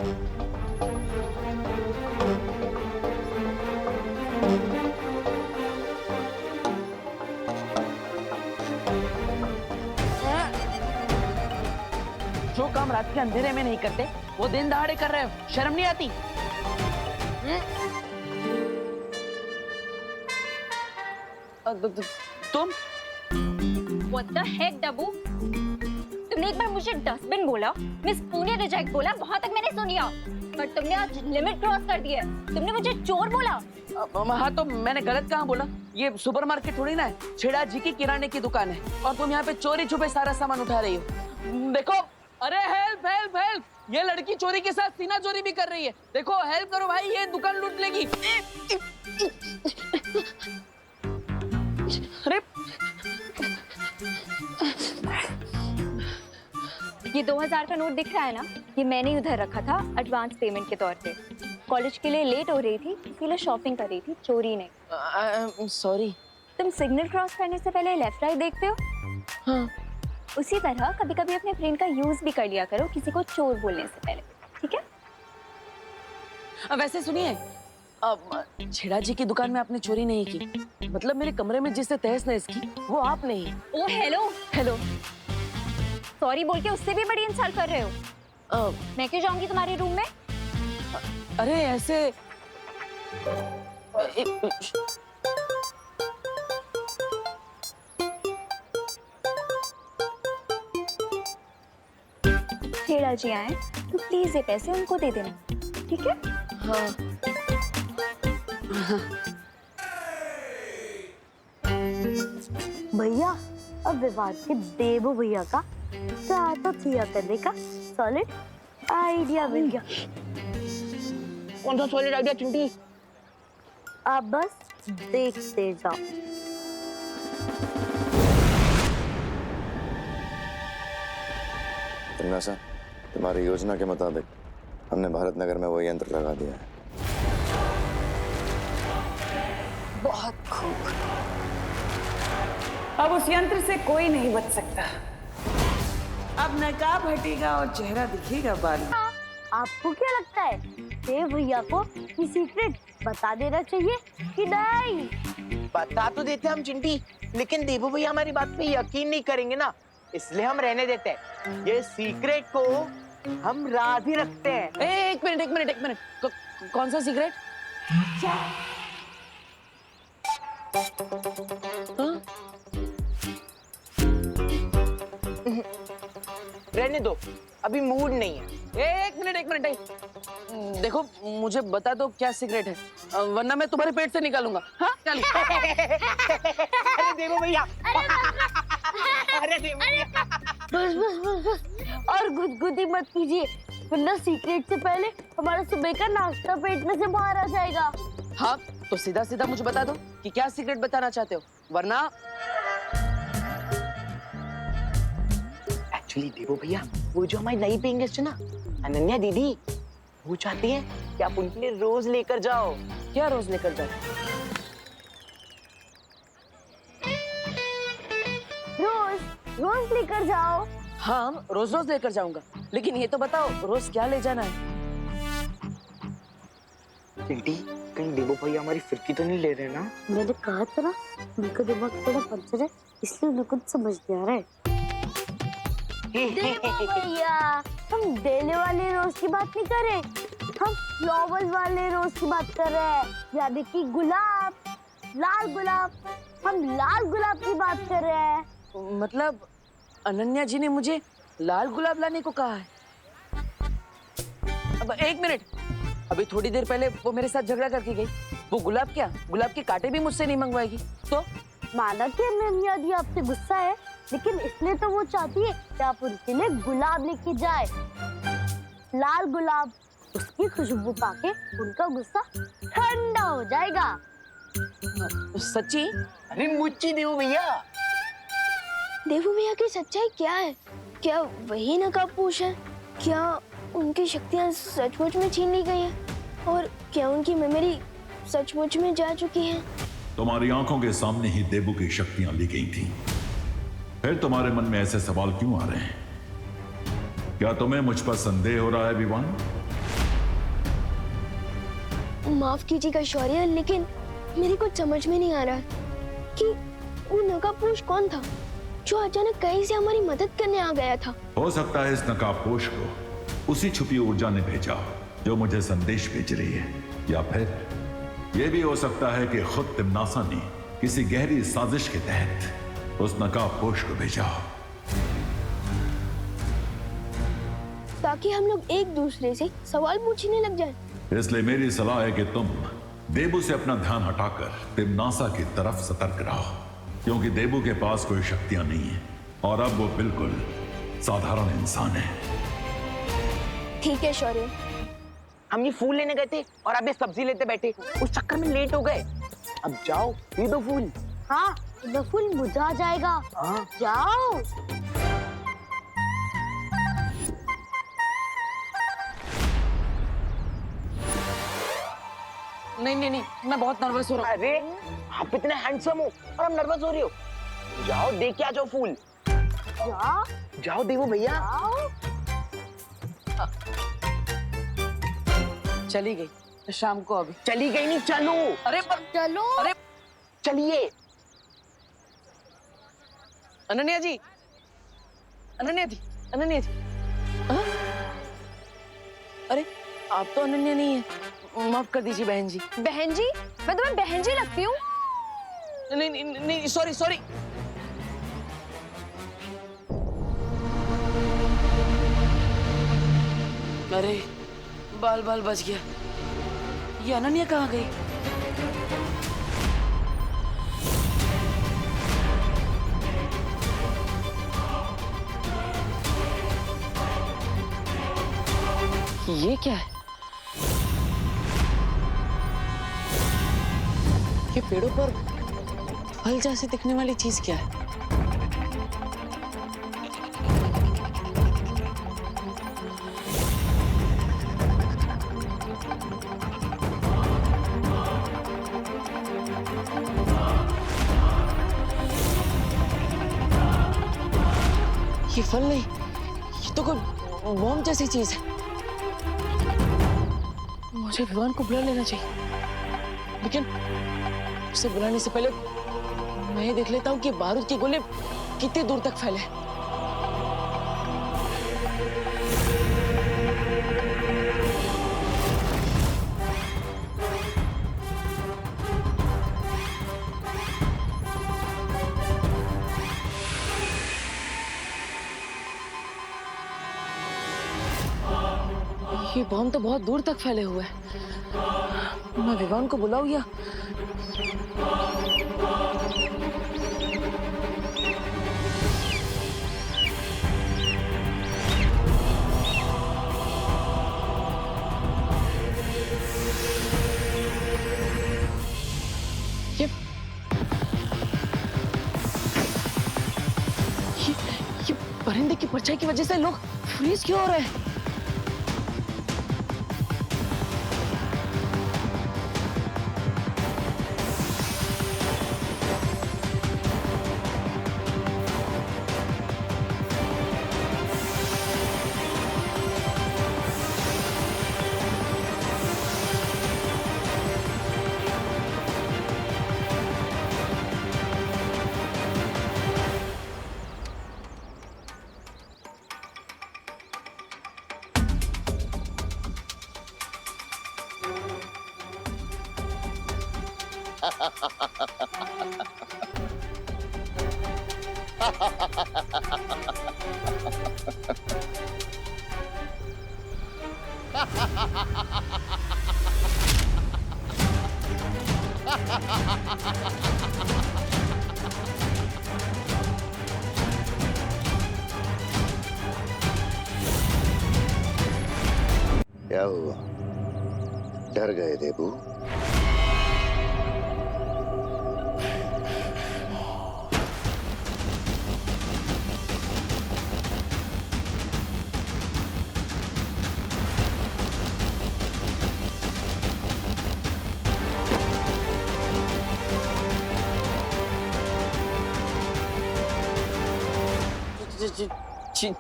जो काम रात के अंधेरे में नहीं करते वो दिन दहाड़े कर रहे हो, शर्म नहीं आती? तुम What the heck, डब्बू? तुमने एक बार मुझे डस्टबिन बोला, मिस पुणे रिजेक्ट बोला, वहाँ तक मैंने सुन लिया। पर तुमने आज लिमिट क्रॉस कर दी है। तुमने मुझे चोर बोला। हाँ तो मैंने गलत कहाँ बोला? ये सुपरमार्केट थोड़ी ना है, छेड़ा जी की किराने की दुकान है और तुम यहाँ पे चोरी छुपे सारा सामान उठा रही हो। देखो, अरे हेल्प हेल्प हेल्प, ये लड़की चोरी के साथ सीना चोरी भी कर रही है। देखो हेल्प करो भाई, ये दुकान लूट लेगी। अरे ये 2000 का नोट दिख रहा है ना, ये मैंने उधर रखा था एडवांस पेमेंट के तौर पे। कॉलेज के लिए लेट हो रही थी, इसीलिए शॉपिंग कर रही थी, चोरी नहीं। सॉरी। तुम सिग्नल क्रॉस करने से पहले लेफ्ट राइट देखते हो? हाँ। उसी तरह कभी कभी अपने ब्रेन का यूज भी कर लिया करो किसी को चोर बोलने से पहले, ठीक है? वैसे सुनिए, छेड़ा जी की दुकान में आपने चोरी नहीं की, मतलब मेरे कमरे में जिससे तहस नहस की वो आप नहीं। ओ हेलो हेलो। सॉरी बोल के उससे भी बड़ी इंसल्ट कर रहे हो। मैं क्यों जाऊंगी तुम्हारे रूम में? अरे ऐसे छेड़ा जी आए तो प्लीज ये पैसे उनको दे देना, ठीक है? हाँ। भैया, अब विवाद के देवो भैया का तो थिया करने का सॉलिड आइडिया मिल गया। कौन सा सॉलिड आइडिया चिंटी? आप बस देखते जाओ। जिज्ञासा, तुम्हारी योजना के मुताबिक हमने भारत नगर में वो यंत्र लगा दिया है। बहुत खूब। अब उस यंत्र से कोई नहीं बच सकता। अब नकाब हटेगा और चेहरा दिखेगा बाल। आपको क्या लगता है देव भैया को ये सीक्रेट बता देना चाहिए कि नहीं? बता तो देते हम चिंटी, लेकिन देवू भैया हमारी बात पे यकीन नहीं करेंगे ना, इसलिए हम रहने देते हैं। ये सीक्रेट को हम राज ही रखते हैं। एक मिनट। कौन सा सीक्रेट? रहने दो, अभी मूड नहीं है। एक मिनट। देखो मुझे बता दो क्या सीक्रेट है, वरना मैं तुम्हारे पेट से निकालूंगा। हाँ चल। अरे देवू भैया, अरे देवू भैया, बस और गुदगुदी मत कीजिए, वरना सीक्रेट से पहले हमारा सुबह का नाश्ता पेट में से बाहर आ जाएगा। हाँ तो सीधा सीधा मुझे बता दो कि क्या सीक्रेट बताना चाहते हो, वरना। एक्चुअली देवू भैया, वो जो हमारी नई पेइंग गेस्ट है ना, अनन्या दीदी, वो चाहती है कि आप उनके लिए रोज लेकर जाओ। क्या रोज लेकर जाओ? रोज लेकर जाओ। हाँ रोज लेकर जाऊंगा, लेकिन ये तो बताओ रोज क्या ले जाना है? चिंटी, कहीं देवू भैया हमारी फिरकी तो नहीं ले रहे ना? मैंने कहा था ना, उनका दिमाग थोड़ा पंचर है, इसलिए उन्हें कुछ समझ नहीं आ रहा है। भैया, हम डेले वाले रोज की बात नहीं कर रहे, हम फ्लावर्स वाले रोज की बात कर रहे हैं, यानी कि गुलाब, लाल गुलाब। हम लाल गुलाब की बात कर रहे हैं। मतलब अनन्या जी ने मुझे लाल गुलाब लाने को कहा है? अब एक मिनट, अभी थोड़ी देर पहले वो मेरे साथ झगड़ा करके गई, वो गुलाब क्या, गुलाब के कांटे भी मुझसे नहीं मंगवाएगी तो? माना कि अनन्या दी आपसे गुस्सा है, लेकिन इसलिए तो वो चाहती है कि आप उनके लिए गुलाब लेके जाए, लाल गुलाब। उसकी खुशबू पाके उनका गुस्सा ठंडा हो जाएगा। सच्ची? अरे मुच्ची देवू भैया। देवू भैया की सच्चाई क्या है? क्या वही नकाबपोश है? क्या उनकी शक्तियाँ सचमुच में छीन ली गई हैं? और क्या उनकी मेमोरी सचमुच में जा चुकी है? तुम्हारी आंखों के सामने ही देवू की शक्तियां ली गई थी, फिर तुम्हारे मन में ऐसे सवाल क्यों आ रहे हैं? क्या तुम्हें मुझ पर संदेह हो रहा है विवान? माफ कीजिएगा शौर्य, लेकिन मेरे कुछ समझ में नहीं आ रहा कि वो नकाबपोश कौन था जो अचानक कहीं से हमारी मदद करने आ गया था। हो सकता है इस नकाबपोश को उसी छुपी ऊर्जा ने भेजा जो मुझे संदेश भेज रही है, या फिर यह भी हो सकता है कि खुद तिमनासा ने किसी गहरी साजिश के तहत उस नकाबपोश को भेजा, ताकि हम लोग एक दूसरे से सवाल पूछने लग जाएं। इसलिए मेरी सलाह है कि तुम देबू से अपना ध्यान हटाकर तिमनासा की तरफ सतर्क रहो, क्योंकि देबू के पास कोई शक्तियां नहीं है और अब वो बिल्कुल साधारण इंसान है। ठीक है शौर्य। हम ये फूल लेने गए थे और अब ये सब्जी लेते बैठे, उस चक्कर में लेट हो गए। अब जाओ दे दो फूल। हाँ, तो फूल मुरझा जाएगा। हाँ। जाओ। नहीं नहीं नहीं, मैं बहुत नर्वस हो रहा हूँ। अरे आप इतने हैंडसम हो और हम नर्वस हो रही हो। जाओ दे के आ जाओ फूल। जाओ। जाओ देवो भैया। जाओ। चली गई शाम को अभी। चली गई नहीं, चलो। अरे पर चलो। अरे चलिए। अनन्या जी, अनन्या जी, अनन्या जी। हाँ? अरे आप तो अनन्या नहीं है, माफ कर दीजिए बहन जी। बहन जी? मैं तुम्हें बहन जी लगती हूँ? नहीं नहीं नहीं, सॉरी सॉरी। अरे बाल बाल बच गया। ये अनन्या कहाँ गई? ये क्या है? ये पेड़ों पर फल जैसे दिखने वाली चीज क्या है? ये फल नहीं, ये तो कोई बॉम्ब जैसी चीज है। मुझे विवान को बुला लेना चाहिए, लेकिन उसे बुलाने से पहले मैं ये देख लेता हूँ कि बारूद के गोले कितनी दूर तक फैले। ये बॉम्ब तो बहुत दूर तक फैले हुए हैं। मैं विवान को बुलाऊं या ये परिंदे की परछाई की वजह से लोग फ्रीज क्यों हो रहे हैं? क्या हुआ? डर गए देबू?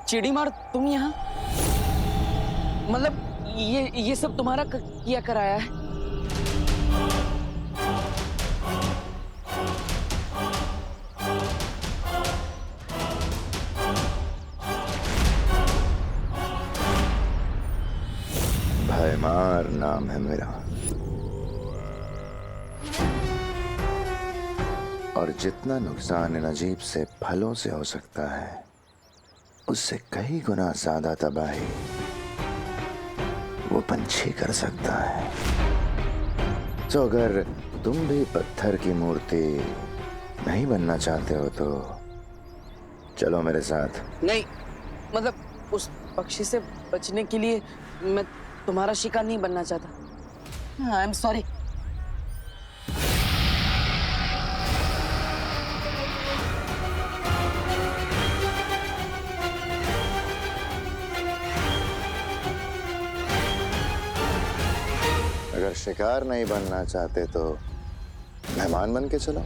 चिड़ी मार, तुम यहाँ? मतलब ये सब तुम्हारा किया कराया है? हैमार नाम है मेरा, और जितना नुकसान इन अजीब से फलों से हो सकता है उससे कई गुना ज्यादा तबाही वो पंछी कर सकता है। तो अगर तुम भी पत्थर की मूर्ति नहीं बनना चाहते हो तो चलो मेरे साथ। नहीं, मतलब उस पक्षी से बचने के लिए मैं तुम्हारा शिकार नहीं बनना चाहता। I am sorry. अगर शिकार नहीं बनना चाहते तो मेहमान बन के चलो।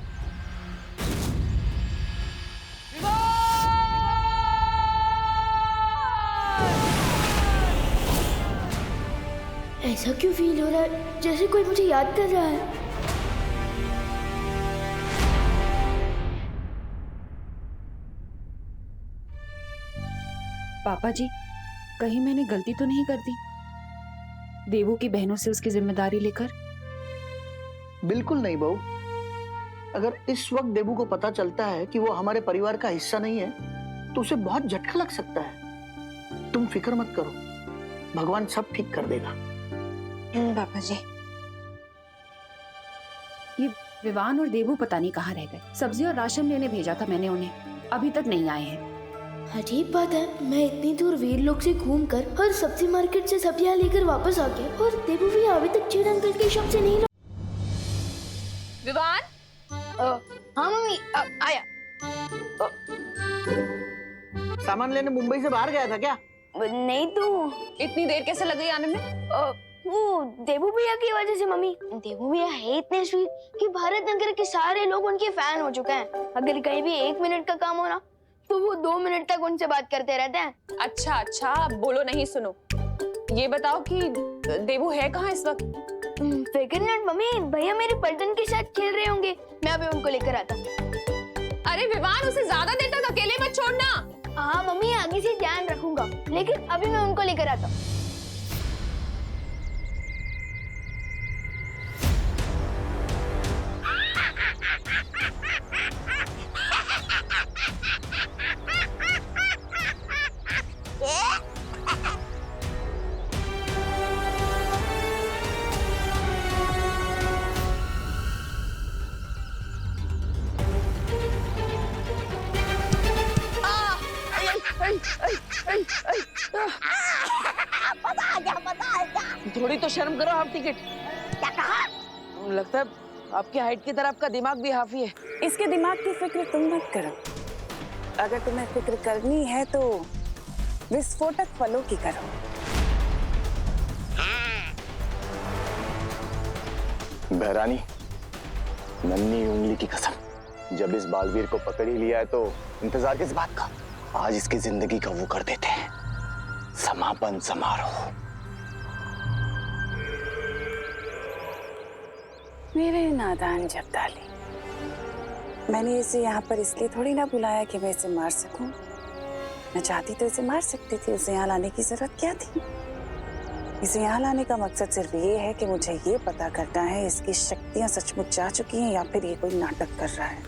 ऐसा क्यों फील हो रहा है जैसे कोई मुझे याद कर रहा है? पापा जी, कहीं मैंने गलती तो नहीं कर दी देवू की बहनों से उसकी जिम्मेदारी लेकर? बिल्कुल नहीं बहू। अगर इस वक्त देबू को पता चलता है कि वो हमारे परिवार का हिस्सा नहीं है तो उसे बहुत झटका लग सकता है। तुम फिक्र मत करो, भगवान सब ठीक कर देगा। पापा जी, ये विवान और देवू पता नहीं कहाँ रह गए। सब्जी और राशन लेने भेजा था मैंने उन्हें, अभी तक नहीं आए हैं। अजीब बात है, मैं इतनी दूर वीर लोग से घूमकर और सब्जी मार्केट से सब्जियां लेकर वापस आ गया और देबू भी अभी तक चीड़ अंकल के शॉप से नहीं विवान, हाँ मम्मी, आया। सामान लेने मुंबई से बाहर गया था क्या? नहीं तो इतनी देर कैसे लग गई आने में? वो देबू भैया की वजह से मम्मी। देबू भैया है इतने स्वीट कि भारत नगर के सारे लोग उनके फैन हो चुके हैं। अगर कहीं भी 1 मिनट का काम हो ना तो वो 2 मिनट तक उनसे बात करते रहते हैं। अच्छा अच्छा, बोलो नहीं सुनो। ये बताओ कि देवू है कहाँ इस वक्त? फिकर नॉट मम्मी, भैया मेरे पलटन के साथ खेल रहे होंगे, मैं अभी उनको लेकर आता हूँ। अरे विवान, उसे ज्यादा देर तक अकेले मत छोड़ना। हाँ मम्मी, आगे से ध्यान रखूंगा, लेकिन अभी मैं उनको लेकर आता हूँ। थोड़ी तो शर्म करो हाफ टिकट। क्या कहा? लगता है आपकी हाइट की तरह आपका दिमाग भी हाफी है। इसके दिमाग की फिक्र तुम मत करो। अगर तुम्हें फिक्र करनी है तो विस्फोटक फलों की करो। बहरानी, नन्ही उंगली की कसम, जब इस बालवीर को पकड़ ही लिया है तो इंतजार किस बात का? आज इसकी जिंदगी का वो कर देते हैं, समापन समारोह। मेरे नादान जब्दाली, मैंने इसे यहाँ पर इसलिए थोड़ी ना बुलाया कि मैं इसे मार सकूं। मैं चाहती तो इसे मार सकती थी, उसे यहाँ लाने की जरूरत क्या थी? इसे यहाँ लाने का मकसद सिर्फ ये है कि मुझे ये पता करना है इसकी शक्तियाँ सचमुच जा चुकी हैं या फिर ये कोई नाटक कर रहा है।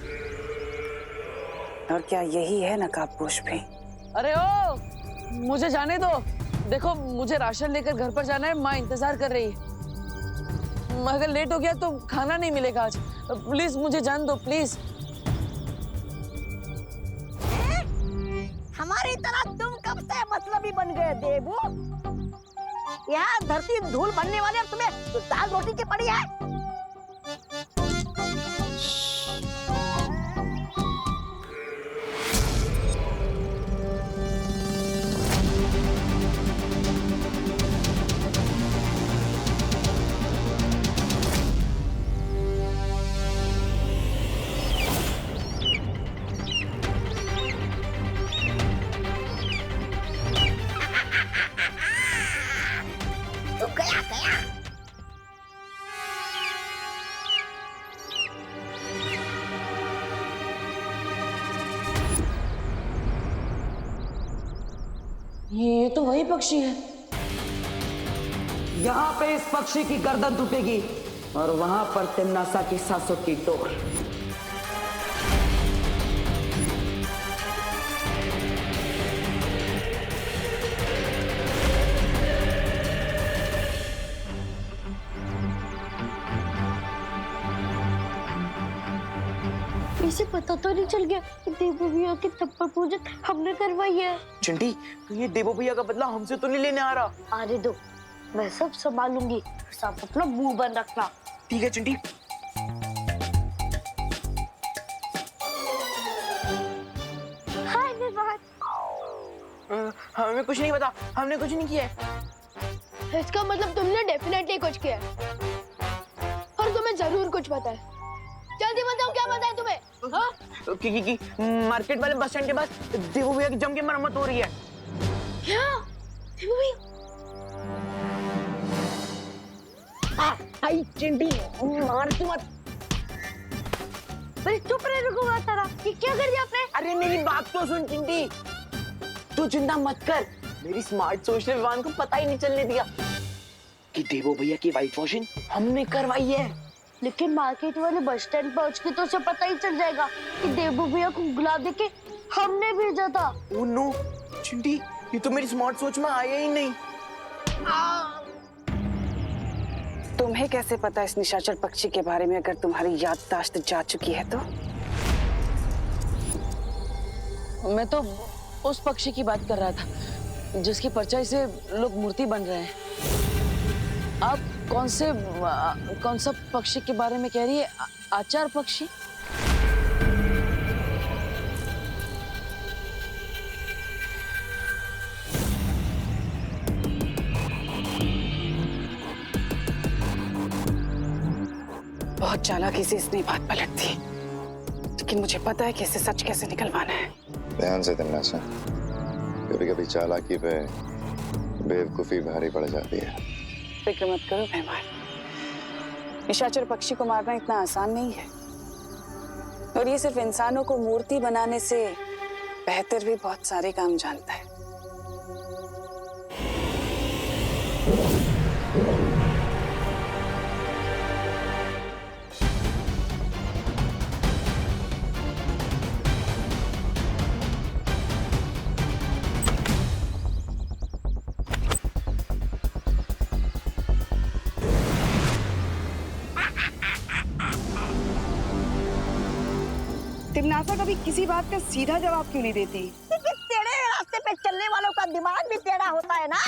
और क्या यही है नकाबपोश भी? अरे ओ, मुझे जाने दो। देखो, मुझे राशन लेकर घर पर जाना है, माँ इंतजार कर रही है। अगर लेट हो गया तो खाना नहीं मिलेगा आज। प्लीज मुझे जान दो, प्लीज। हमारी तरह तुम कब से मतलबी बन गए देबू? यहाँ धरती धूल बनने वाले, अब तुम्हें तो दाल रोटी की पड़ी है। तो गया गया। ये तो वही पक्षी है। यहाँ पे इस पक्षी की गर्दन टूटेगी और वहां पर तिमनासा की सांसों की डोर। इसे पता तो नहीं चल गया कि देवू भैया की थप्पड़ पूजा हमने करवाई है। चिंटी ये देवो भैया का बदला हमसे तो नहीं लेने आ रहा। आने दो, मैं सब संभालूंगी, सब अपना मुंह बंद रखना। ठीक है चिंटी। हाय विवान। हमें कुछ नहीं पता, हमने कुछ नहीं किया है। इसका मतलब तुमने डेफिनेटली कुछ किया है और तुम्हें जरूर कुछ पता है। जल्दी बताओ क्या पता है तुम्हें? हाँ? की मार्केट वाले बस स्टैंड के पास देवो भैया की जम के मरम्मत हो रही है। क्या? देवू भैया? आई चिंटी मार तू मत। अरे चुप रहे, रुको बात तारा, ये क्या कर दिया आपने? अरे मेरी बात तो सुन चिंटी, तू चिंता मत कर। मेरी स्मार्ट सोच ने विवान को पता ही नहीं चलने दिया कि देवो भैया की व्हाइट वॉशिंग हमने करवाई है। लेकिन मार्केट वाले बस स्टैंड पहुंच के तो उसे पता ही चल जाएगा कि देवू भैया को गुलाब देके हमने भेजा था। ओह नो चिंटी, ये तो मेरी स्मार्ट सोच में आया ही नहीं। तुम्हें कैसे पता इस निशाचर पक्षी के बारे में, अगर तुम्हारी याददाश्त जा चुकी है तो? मैं तो उस पक्षी की बात कर रहा था जिसकी परछाई से लोग मूर्ति बन रहे हैं। आप कौन सा पक्षी के बारे में कह रही है? आचार पक्षी? बहुत चालाकी से इसने बात पलट दी, लेकिन मुझे पता है कि इसे सच कैसे निकलवाना है। ध्यान से तिमनासा, कभी कभी चालाकी पे बेवकूफी भारी पड़ जाती है। फिक्र मत करो मेहमान, निशाचर पक्षी को मारना इतना आसान नहीं है और ये सिर्फ इंसानों को मूर्ति बनाने से बेहतर भी बहुत सारे काम जानता है। तिमनासा कभी किसी बात का सीधा जवाब क्यों नहीं देती? टेढ़े रास्ते पे चलने वालों का दिमाग भी टेढ़ा होता है ना।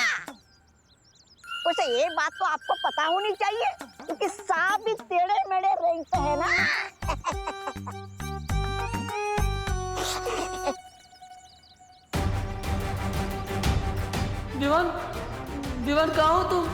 वैसे ये बात तो आपको पता होनी चाहिए क्योंकि सांप भी टेढ़े मेढ़े रेंगते हैं ना। विवान कहाँ हो तुम?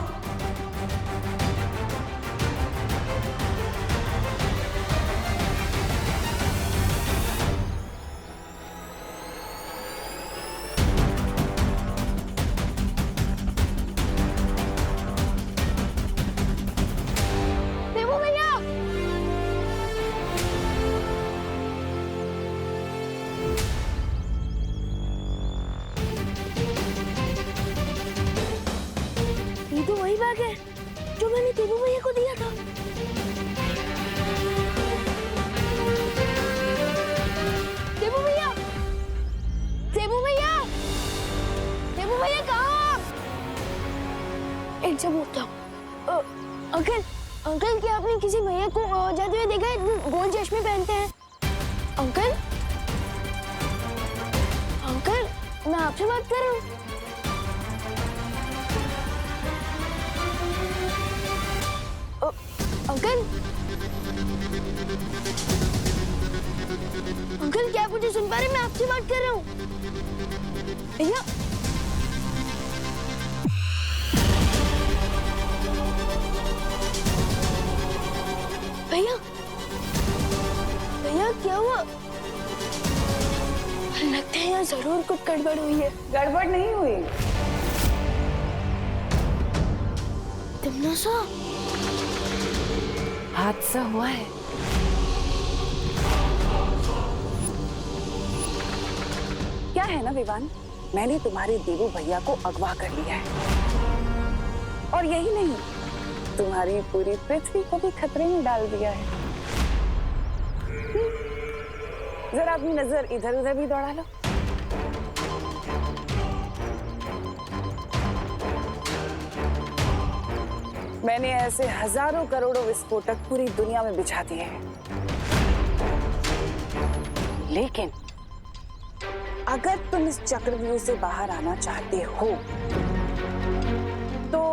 तो वही बैग है जो मैंने देवू भैया को दिया था। देवू भैया, देवू भैया, देवू भैया कहाँ? एक जब उठता अंकल, अंकल क्या आपने किसी भैया को जाते हुए देखा है? गोल चश्मे पहनते हैं। अंकल, अंकल मैं आपसे बात कर रहा हूँ। अंकल, अंकल क्या आप मुझे सुन पा रहे हैं? मैं आपसे बात कर रहा हूँ। भैया, भैया, भैया क्या हुआ? लगता है यहाँ जरूर कुछ गड़बड़ हुई है। गड़बड़ नहीं हुई। तिमनासा, हादसा हुआ है। क्या है ना विवान, मैंने तुम्हारे देवू भैया को अगवा कर लिया है और यही नहीं, तुम्हारी पूरी पृथ्वी को भी खतरे में डाल दिया है। जरा अपनी नजर इधर उधर भी दौड़ा लो। मैंने ऐसे हजारों करोड़ों विस्फोटक पूरी दुनिया में बिछा दिए हैं, लेकिन अगर तुम इस चक्रव्यूह से बाहर आना चाहते हो तो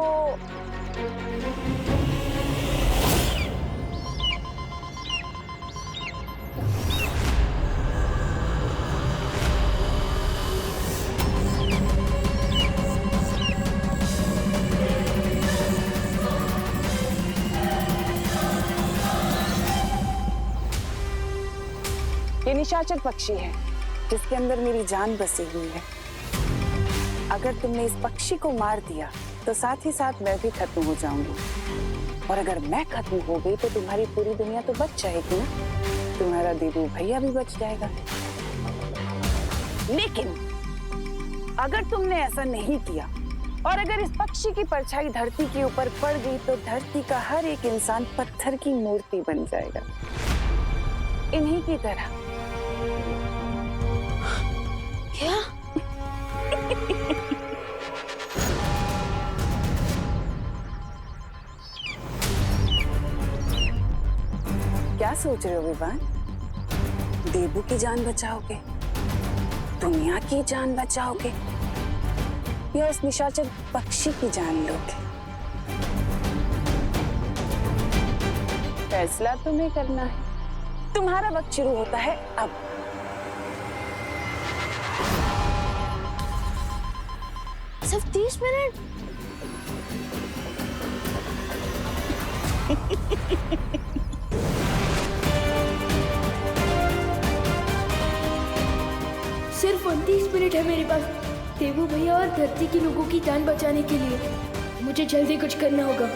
ये निशाचर पक्षी है जिसके अंदर मेरी जान बसी हुई है। अगर तुमने इस पक्षी को मार दिया तो साथ ही साथ मैं भी खत्म हो जाऊंगी, और अगर मैं खत्म हो गई तो तुम्हारी पूरी दुनिया तो बच जाएगी ना, तुम्हारा देबू भैया भी बच जाएगा। लेकिन अगर तुमने ऐसा नहीं किया और अगर इस पक्षी की परछाई धरती के ऊपर पड़ गई तो धरती का हर एक इंसान पत्थर की मूर्ति बन जाएगा, इन्हीं की तरह। क्या? क्या सोच रहे हो विवान? देबू की जान बचाओगे, दुनिया की जान बचाओगे, या उस निशाचर पक्षी की जान लोगे? फैसला तुम्हें करना है। तुम्हारा वक्त शुरू होता है अब। सिर्फ 30 मिनट? सिर्फ 29 मिनट है मेरे पास देबू भैया और धरती के लोगों की जान बचाने के लिए। मुझे जल्दी कुछ करना होगा।